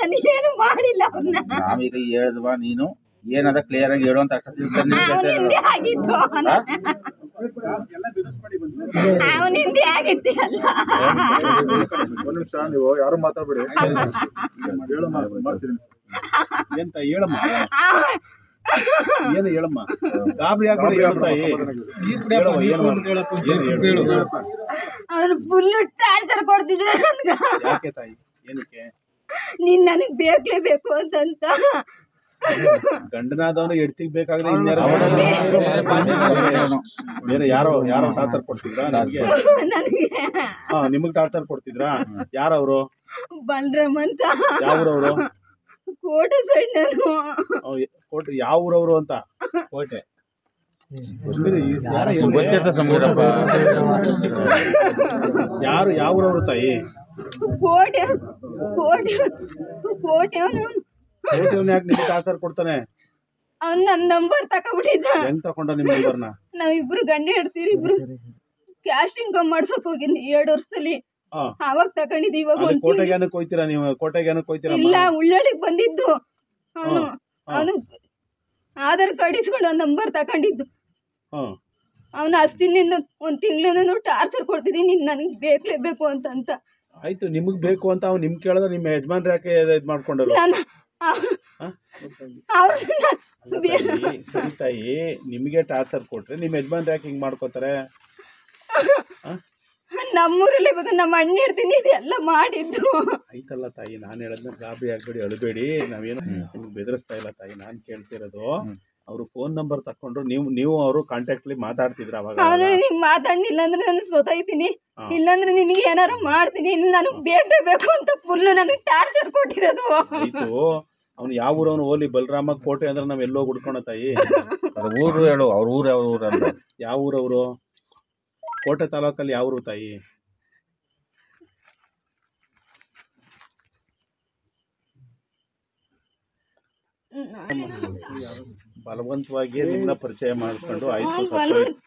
ನನಗೇನು ಮಾಡಿಲ್ಲ ಅವ್ರನ್ನ. ನಾವೀಗ ಹೇಳಿದ್ವಾ ನೀನು ಏನದ ಕ್ಲಿಯರ್ ಆಗಿ ಹೇಳು ಅಂತ ಅವನಿಂದೆ ಆಗಿತ್ತು ಅವನಿಂದೆ ಆಗಿತ್ತು ಅಲ್ಲ. ನೀವು ಯಾರು ಮಾತಾಡ್ಬೇಡಿ ಎಂತ ಹೇಳಮ್ಮ ಏನು ಹೇಳಮ್ಮ ಗಾಬರಿ ಆಗ್ಬೇಡಿ ಹೇಳ್ತಾಯಿ ಅವ್ರು ಫುಲ್ ಟಾರ್ಚರ್ ಕೊಡ್ತಿದ್ರು ನನ್ಗ. ಯಾಕೆ ತಾಯಿ ಏನಕ್ಕೆ ನೀನ್ ನನಗ್ ಬೇಕೇಬೇಕು ಅಂತಂತ ಗಂಡನಾದವನು ಎಡ್ತಿಗ್ ಬೇಕಾದ್ರೆ ಬೇರೆ ಯಾರೋ ಟಾರ್ಚರ್ ಕೊಡ್ತಿದ್ರಾ ನಿಮ್ಗೆ? ನನಗೆ ನಿಮಗ್ ಟಾರ್ಚರ್ ಕೊಡ್ತಿದ್ರಾ? ಯಾರವ್ರು? ಬಲರಾಮ್ ಅಂತ. ಯಾವ್ರವ್ರು? ಕೋಟೆ ಸೈಡ್. ನಾನು ಕೋಟೆ ಯಾವ ಊರವ್ರು ಅಂತ? ಕೋಟೆ ಯಾರು ಯಾವ ಊರವ್ರು ತಾಯಿ? ಕೋಟೆ ಕೋಟೆ ಕೋಟೆ ಅವನು ಯಾಕೆ ನಿಮ್ಗೆ ಟಾರ್ಚರ್ ಕೊಡ್ತಾನೆ? ಅವ್ನು ನನ್ನ ನಂಬರ್ ತಕೊಂಡ್ಬಿಟ್ಟಿದ್ದ. ಹೆಂಗ್ ತಕೊಂಡ ನಿಮ್ ನಂಬರ್ನ? ನಾವಿಬ್ರು ಗಂಡ ಹೇಳ್ತೀರಿ, ಇಬ್ರು ಕ್ಯಾಸ್ಟಿಂಗ್ ಮಾಡ್ಸಕ್ ಹೋಗಿದ್ನಿ 2 ವರ್ಷದಲ್ಲಿ. ಅವಾಗ ತಕೊಂಡಿದ್ದು. ಇವಾಗ ಕೋಟೆಗೆ ಏನಕ್ಕೆ ಹೋಯ್ತೀರಾ ನೀವು? ಕೋಟೆಗೆ ಏನಕ್ಕೆ ಹೋಯ್ತೀರಾ? ಇಲ್ಲ, ಉಳ್ಳಳಿಗ್ ಬಂದಿದ್ದು ಅವನು ಆಧಾರ್ ಕಾರ್ಡ್ ಇಸ್ಕೊಂಡು ಅವ್ನ ನಂಬರ್ ತಕೊಂಡಿದ್ದು. ಅವನು ಅಷ್ಟಿನಿಂದ 1 ತಿಂಗಳಿಂದ ಟಾರ್ಚರ್ ಕೊಡ್ತಿದ್ದೀನಿ, ನೀನ್ ನನಗೆ ಬೇಕೇಬೇಕು ಅಂತ. ಆಯ್ತು, ನಿಮಗ್ ಬೇಕು ಅಂತ ಅವ್ನು ನಿಮ್ ಕೇಳಿದ್ರೆ ನಿಮ್ಮ ಯಜಮಾನ್ರ ಯಾಕೆ ಇದ್ ಮಾಡ್ಕೊಂಡಲ್ಲ? ಸರಿ ತಾಯಿ, ನಿಮ್ಗೆ ಟಾರ್ಚರ್ ಕೊಟ್ರೆ ನಿಮ್ ಯಜಮಾನ್ರ ಯಾಕೆ ಹಿಂಗ್ ಮಾಡ್ಕೋತಾರೆ? ನಮ್ಮೂರಲ್ಲಿ ಬೇಕು, ನಮ್ಮ ಅಣ್ಣ ಇರ್ತೀನಿ ಇದೆಲ್ಲ ಮಾಡಿದ್ದು. ಆಯ್ತಲ್ಲ ತಾಯಿ, ನಾನು ಹೇಳದ್ನ ಗಾಬರಿ ಆಗ್ಬೇಡಿ, ಅಳಬೇಡಿ. ನಾವೇನು ನಿಮ್ಗೆ ಬೆದರಿಸ್ತಾ ಇಲ್ಲ ತಾಯಿ. ನಾನ್ ಕೇಳ್ತಿರೋದು, ಅವ್ರು ಫೋನ್ ನಂಬರ್ ತಕೊಂಡ್ರು, ನೀವು ಅವರು ಕಾಂಟ್ಯಾಕ್ಟ್ ಅಲ್ಲಿ ಮಾತಾಡ್ತಿದ್ರ? ಅವಾಗ ನೀವ್ ಮಾತಾಡ್ಲಿಲ್ಲ ಅಂದ್ರೆ ನಾನು ಸೋತಾಯ್ತೀನಿ, ಇಲ್ಲಾಂದ್ರೆ ನಿನಗೆ ಏನಾರು ಮಾಡ್ತೀನಿ, ನನಗೆ ಬೇಕು ಅಂತ ಫುಲ್ ನನಗೆ ಟಾರ್ಚರ್ ಕೊಟ್ಟಿರೋದು. ಆಯ್ತು, ಅವ್ನು ಯಾವ ಊರವನು? ಓಲಿ ಬಲರಾಮ ಕೋಟೆ ಅಂದ್ರೆ ನಾವ್ ಎಲ್ಲೋ ಹುಡ್ಕೋಣ ತಾಯಿ. ಊರು ಹೇಳು, ಅವ್ರ ಊರು ಯಾವ ಊರು ಅಂತ? ಯಾವ ಊರವರು? ಕೋಟೆ ತಾಲೂಕಲ್ಲಿ ಯಾವ ಊರು ತಾಯಿ? ಬಲವಂತವಾಗಿ ನಿಮ್ಮನ್ನ ಪರಿಚಯ ಮಾಡ್ಕೊಂಡು, ಆಯ್ತು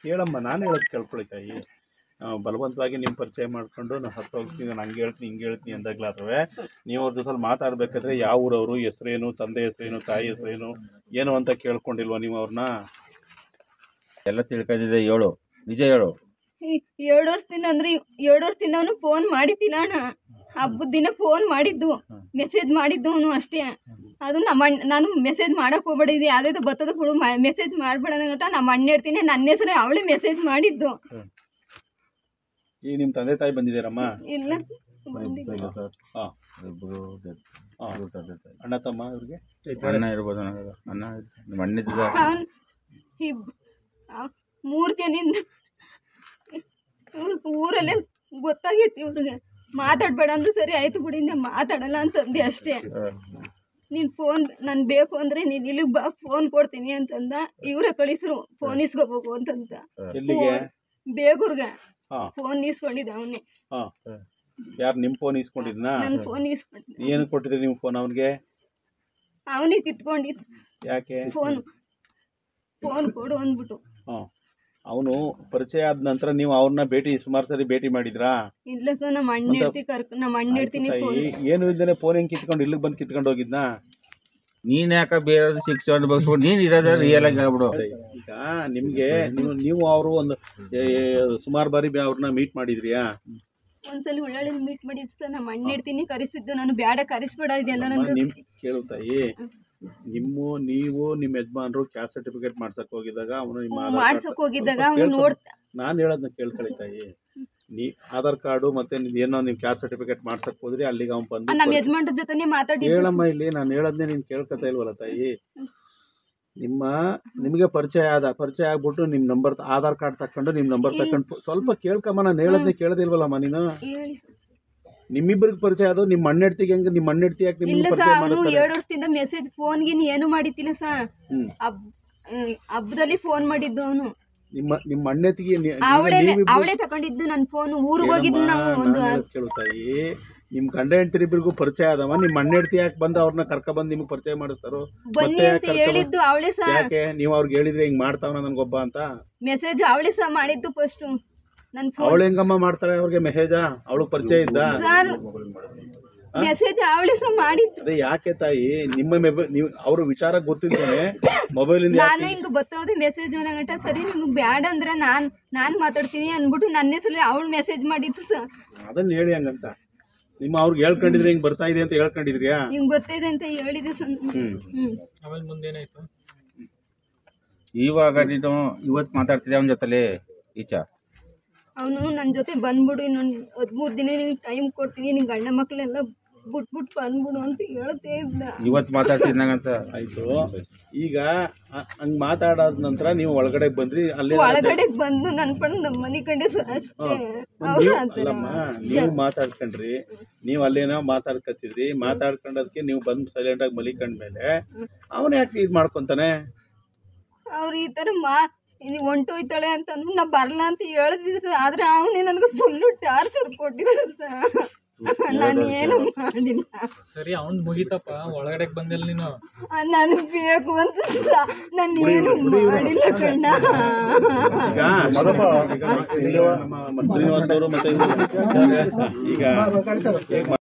ಹೇಳಮ್ಮ, ನಾನು ಹೇಳೋದು ಕೇಳ್ಕೊಳ್ಳಿ ತಾಯಿ. ಬಲವಂತವಾಗಿ ನಿಮ್ಮ ಪರಿಚಯ ಮಾಡ್ಕೊಂಡು ನಾನು ಹತ್ತು ಹೋಗ್ತೀನಿ, ನಾನು ಹಂಗೆ ಹೇಳ್ತೀನಿ ಹಿಂಗೆ ಹೇಳ್ತೀನಿ ಅಂದಾಗ್ಲಾದ್ರೆ ನೀವು ಅವ್ರ ಜೊತೆ ಮಾತಾಡ್ಬೇಕಾದ್ರೆ ಯಾವ ಊರವರು, ಹೆಸರೇನು, ತಂದೆ ಹೆಸರೇನು, ತಾಯಿ ಹೆಸರೇನು ಏನು ಅಂತ ಕೇಳ್ಕೊಂಡಿಲ್ವಾ ನೀವು ಅವ್ರನ್ನ? ಎಲ್ಲ ತಿಳ್ಕೊಂಡಿದ್ದೆ, ಹೇಳು, ನಿಜ ಹೇಳು. 2 ವರ್ಷದಿಂದ ಅಂದ್ರೆ 2 ವರ್ಷದಿಂದ ಅವನು ಫೋನ್ ಮಾಡಿದ್ದಿಲ್ಲ ಅಣ್ಣ. ಹಬ್ಬದ ದಿನ ಫೋನ್ ಮಾಡಿದ್ದು, ಮೆಸೇಜ್ ಮಾಡಿದ್ದು ಅವನು ಅಷ್ಟೇ. ಅದು ನಾನು ಮೆಸೇಜ್ ಮಾಡಕ್ ಹೋಗ್ಬೇಡಿದ್ದೆ, ಯಾವ್ದು ಬರ್ತದ ಬಿಡು, ಮೆಸೇಜ್ ಮಾಡ್ಬೇಡ ಅಂತ ನಮ್ಮ ಅಣ್ಣ ಇರ್ತೀನಿ, ನನ್ನ ಹೆಸರೇ ಅವಳೇ ಮೆಸೇಜ್ ಮಾಡಿದ್ದು. ಈಗ ನಿಮ್ಮ ತಂದೆ ತಾಯಿ ಬಂದಿದ್ದೀರಮ್ಮ? ಇಲ್ಲ, ಅಣ್ಣ ತಮ್ಮ ಇವ್ರಿಗೆ? ಅಣ್ಣ ಇರ್ಬೋದು, ಅಣ್ಣ ನಿಮ್ಮ ಅಣ್ಣಿದ್ದ 3 ಜನಿಂದ ಊರಲ್ಲೇ ಗೊತ್ತಾಗೈತಿ ಇವ್ರಿಗೆ. ಮಾತಾಡ್ಬೇಡ ಅಂದ್ರೆ ಸರಿ ಆಯ್ತು ಬಿಡಿಂದ ಮಾತಾಡಲ್ಲ ಅಂತಂದೆ ಅಷ್ಟೇ. ನೀನ್ ಫೋನ್ ನನ್ ಬೇಕು ಅಂದ್ರೆ ನೀನ್ ಇಲ್ಲಿಗೆ ಬಾ, ಫೋನ್ ಕೊಡ್ತೀನಿ ಅಂತಂದ. ಇವರೇ ಕಳಿಸ್ರು ಫೋನ್ ಇಸ್ಕೋಬೇಕು ಅಂತಂತ. ಬೇಗೂರ್ಗೆ ಫೋನ್ ಇಸ್ಕೊಂಡಿದ್ದ ಅವನೇ. ಯಾರು ನಿಮ್ ಫೋನ್ ಇಸ್ಕೊಂಡಿದ್ನಾ? ನನ್ ಫೋನ್ ಇಸ್ಕೊಂಡಿದ್ದ. ಏನು ಕೊಟ್ಟಿದ್ರಿ ನಿಮ್ ಫೋನ್ ಅವನಿಗೆ? ಅವನೇ ಕಿತ್ಕೊಂಡಿದ್. ಯಾಕೆ? ಫೋನ್ ಕೊಡು ಅಂದ್ಬಿಟ್ಟು. ಅವನು ಪರಿಚಯ ಆದ ನಂತರ ನೀವು ಅವ್ರನ್ನ ಸುಮಾರು ಸರಿ ಭೇಟಿ ಮಾಡಿದ್ರಾ? ಇಲ್ಲ ಸರ್, ನಮ್ಮ ಅಣ್ಣ ಇರ್ತೀನಿ. ಏನು ಇಲ್ದೇನೆ ಫೋನ್ ಹೆಂಗ್ ಕಿತ್ಕೊಂಡು ಇಲ್ಲಿಗೆ ಬಂದು ಕಿತ್ಕೊಂಡು ಹೋಗಿದ್ನಾ? ನೀನ್ ಯಾಕ ಬೇರೆ ಶಿಕ್ಷೆ ಬಗ್ಸ್ಬಿಟ್ಟು ನೀನ್ ಇರೋದ ರಿಯಲ್ ಆಗಿ ಆಗ್ಬಿಡು. ಈಗ ನಿಮ್ಗೆ ನೀವು ಅವರು ಒಂದು ಸುಮಾರು ಬಾರಿ ಅವ್ರನ್ನ ಮೀಟ್ ಮಾಡಿದ್ರಿಯಾ? ಒಂದ್ಸಲ ಉಳ್ಳಾಳಿ ಮೀಟ್ ಮಾಡಿದ್ ಸರ್. ನಮ್ಮ ಅಣ್ಣ ಇರ್ತೀನಿ ಕರೆಸ್ತಿದ್ದು, ನಾನು ಬ್ಯಾಡ ಕರೆಸ್ಬೇಡ ಇದೆಲ್ಲ ನನ್ಗೆ. ಕೇಳುತ್ತಾಯಿ, ನೀವು ನಿಮ್ಮ ಯಜಮಾನ್ರು ಕ್ಯಾಸ್ಟ್ ಸರ್ಟಿಫಿಕೇಟ್ ಮಾಡ್ಸಕ್ ಹೋಗಿದ್ದಾಗ ಅವನು ಮಾಡ್ಸಕ್ ಹೋಗಿದ್ದಾಗ ನಾನು ಹೇಳೋದನ್ನ ಕೇಳ್ಕೊಳ್ಳಿ ತಾಯಿ. ಆಧಾರ್ ಕಾರ್ಡು ಮತ್ತೆ ಏನೋ ನೀವು ಕ್ಯಾಸ್ಟ್ ಸರ್ಟಿಫಿಕೇಟ್ ಮಾಡ್ಸಕ್ ಹೋದ್ರಿ, ಅಲ್ಲಿಗೆ ಅವ್ನು ಬಂದು ನಮ್ಮ ಯಜಮಾನ್ರ ಜೊತೆ ಮಾತಾಡಿ ಹೇಳಮ್ಮ. ಇಲ್ಲಿ ನಾನು ಹೇಳೋದನ್ನೇ ನೀನ್ ಕೇಳ್ಕೊತಾ ಇಲ್ವಲ್ಲ ತಾಯಿ. ನಿಮಗೆ ಪರಿಚಯ ಆಗ್ಬಿಟ್ಟು ನಿಮ್ ನಂಬರ್ ಆಧಾರ್ ಕಾರ್ಡ್ ತಕೊಂಡು ನಿಮ್ ನಂಬರ್ ತಕೊಂಡು ಸ್ವಲ್ಪ ಕೇಳ್ಕಮ್ಮ. ನಾನು ಹೇಳೋದನ್ನೇ ಕೇಳದಿಲ್ವಲ್ಲಮ್ಮ ನೀನು? ನಿಮ್ಮಿಬ್ಬರಿಗೆ ಪರಿಚಯ ಅದು ನಿಮ್ಮ ಅಣ್ಣೆಡ್ತಿಗೆ ಹೆಂಗ? ನಿಮ್ಮ ಅಣ್ಣೆಡ್ತಿ ಯಾಕೆ ನಿಮ್ಗೆ ಪರಿಚಯ ಮಾಡ್ತಾರೆ? 2 ವರ್ಷದಿಂದ ಮೆಸೇಜ್ ಫೋನ್ಗೆ ಏನು ಮಾಡಿತ್ತಿಲ್ಲ ಸರ್. ಹಬ್ಬದಲ್ಲಿ ಫೋನ್ ಮಾಡಿದ್ದು ಅವನು. ನಿಮ್ಮ ಅಣ್ಣೆತ್ತಿಗೆ ಅವಳೇ ತಗೊಂಡಿದ್ದು ನನ್ನ ಫೋನ್. ಊರಿಗೆ ಹೋಗಿದ್ದು ನಾವು. ಕೇಳುತ್ತಾಯಿ, ನಿಮ್ ಗಂಡ ಹೆಂಡತಿರಿಬ್ಬರಿಗೂ ಪರಿಚಯ ಆದವ. ನಿಮ್ಮ ಅಣ್ಣೆಡ್ತಿ ಯಾಕೆ ಬಂದು ಅವ್ರನ್ನ ಕರ್ಕ ಬಂದು ನಿಮ್ಗೆ ಪರಿಚಯ ಮಾಡಿಸ್ತಾರೋ? ಹೇಳಿದ್ದು ಅವಳೇ ಸರ್. ಯಾಕೆ ನೀವು ಅವ್ರಿಗೆ ಹೇಳಿದ್ರೆ ಹಿಂಗ್ ಮಾಡ್ತಾವ ನನ್ಗೊಬ್ಬ ಅಂತ? ಮೆಸೇಜ್ ಅವಳೇ ಸರ್ ಮಾಡಿದ್ದು ಫಸ್ಟ್. ಅವಳು ಹೆಂಗಮ್ಮ ಮಾಡ್ತಾರೆ ಅವ್ರಿಗೆ ಮೆಸೇಜ? ಅವಳು ಪರಿಚಯ ಇದ್ದ? ಮೆಸೇಜ್ ಅವಳಿ ಸಹ ಮಾಡಿದ್ದು. ಅದೇ ಯಾಕೆ ತಾಯಿ ನಿಮ್ಮ ನೀವು ಅವ್ರ ವಿಚಾರ ಗೊತ್ತಿದ್ದಾನೆ ಮೊಬೈಲಿಂದ ನಾನು ಹಿಂಗ ಬತ್ತವ್ದೆ ಮೆಸೇಜ್ ಗಂಟ ಸರಿ ನಿಮ್ಗೆ ಬ್ಯಾಡ ಅಂದ್ರೆ ನಾನ್ ಮಾತಾಡ್ತೀನಿ ಅನ್ಬಿಟ್ಟು ನನ್ನ ಹೆಸರಲ್ಲಿ ಅವಳು ಮೆಸೇಜ್ ಮಾಡಿತ್ತು ಸರ್. ಅದನ್ನ ಹೇಳಿ ಹಂಗಂತ ನಿಮ್ಮ ಅವ್ರಿಗೆ ಹೇಳ್ಕೊಂಡಿದ್ರೆ ಹಿಂಗ್ ಬರ್ತಾ ಇದೆ ಅಂತ ಹೇಳ್ಕೊಂಡಿದ್ರಿಯಾ? ಹಿಂಗ್ ಗೊತ್ತಿದೆ ಅಂತ ಹೇಳಿದೆ ಸರ್. ಆಮೇಲೆ ಮುಂದೇನಾಯ್ತು? ಇವಾಗ ನೀನು ಇವತ್ತು ಮಾತಾಡ್ತಿದ್ದೆ ಅವನ ಜೊತೆಲಿ ಈಚ ಅವನು ನನ್ನ ಜೊತೆ ಬಂದ್ಬಿಡು ಇನ್ನೊಂದು 13 ದಿನ ನಿಂಗೆ ಟೈಮ್ ಕೊಡ್ತೀನಿ, ನಿನ್ ಗಂಡ ಮಕ್ಳೆಲ್ಲ ಬಿಟ್ಬಿಟ್ಟು ಬಂದ್ಬಿಡು ಅಂತ ಹೇಳ್ತೇ ಇದ್ದ. ಇವತ್ತು ಮಾತಾಡ್ತಿದ್ದಂಗಂತ ಆಯ್ತು. ಈಗ ಹಂಗ್ ಮಾತಾಡಾದ ನಂತರ ನೀವು ಒಳಗಡೆ ಬಂದ್ರಿ, ಅಲ್ಲೇ ಒಳಗಡೆ ಬಂದು ನನ್ ಪಣ ನಮ್ಮ ಮನೆ ಕಡೆ ಅಷ್ಟೇ. ಅಲ್ಲಮ್ಮ ನೀವು ಮಾತಾಡ್ಕೊಂಡ್ರಿ, ನೀವು ಅಲ್ಲೇನೋ ಮಾತಾಡ್ಕತ್ತಿದ್ರಿ, ಮಾತಾಡ್ಕೊಂಡದಕ್ಕೆ ನೀವು ಬಂದು ಸೈಲೆಂಟ್ ಆಗಿ ಮಲಿಕೊಂಡ್ಮೇಲೆ ಅವನ ಯಾಕೆ ಇದು ಮಾಡ್ಕೊಂತಾನೆ? ಅವ್ರು ಈ ತರ ನೀವು ಹೊಂಟೋಯ್ತಾಳೆ ಅಂತ ಅಂದ್ಬಿಟ್ಟು ನಾ ಬರಲ್ಲ ಅಂತ ಹೇಳ್ತಿದ್ದೆ ಸರ್. ಆದ್ರೆ ಅವನೇ ನನಗೆ ಫುಲ್ಲು ಟಾರ್ಚರ್ ಕೊಟ್ಟಿರೋ ಸರ್. ನಾನು ಏನು ಮಾಡಿಲ್ಲ. ಸರಿ ಅವ್ನ್ ಮುಗಿತಪ್ಪ, ಒಳಗಡೆ ಬಂದಿಲ್ಲ ನೀನು? ನಾನು ಬೇಕು ಅಂತ ನಾನು ಏನು ಮಾಡಿಲ್ಲ ಕಣ್ಣ. ಈಗ ಶ್ರೀನಿವಾಸ್ ಅವರು ಮತ್ತೆ ಈಗ